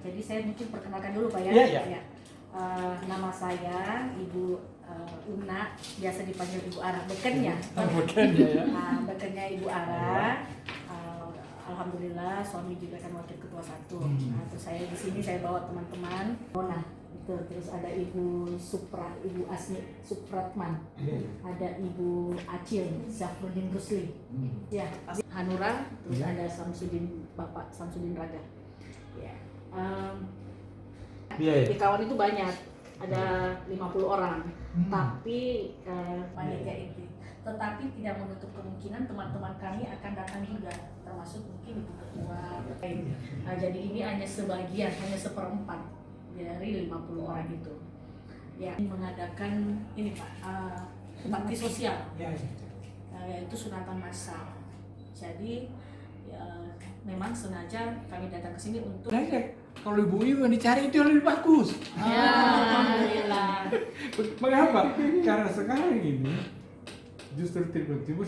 Jadi saya mungkin perkenalkan dulu Pak ya. Iya. Ya. Nama saya Ibu Una, biasa dipanggil Ibu Ara. Bekennya. Bekennya ya. Bekennya Ibu Ara. Alhamdulillah suami juga kan wakil ketua 1. Terus saya di sini saya bawa teman-teman. Nah, itu terus ada Ibu Ibu Asmi Supratman. Ada Ibu Acil Syafruddin Rusli. Ya, Hanura, terus ada Bapak Samsudin Raga. Ya. Di kawan itu banyak, ada 50 orang. Tapi panitia itu, tetapi tidak menutup kemungkinan teman-teman kami akan datang juga, termasuk mungkin ibu ketua. Jadi ini hanya sebagian, hanya seperempat dari 50 orang itu. Ya, mengadakan ini Pak, bakti sosial, yaitu sunatan massal. Jadi memang sengaja kami datang ke sini untuk. Kalau ibu yang dicari itu lebih bagus. Ya, alhamdulillah. Mengapa? Karena sekarang ini justru Tribun Timur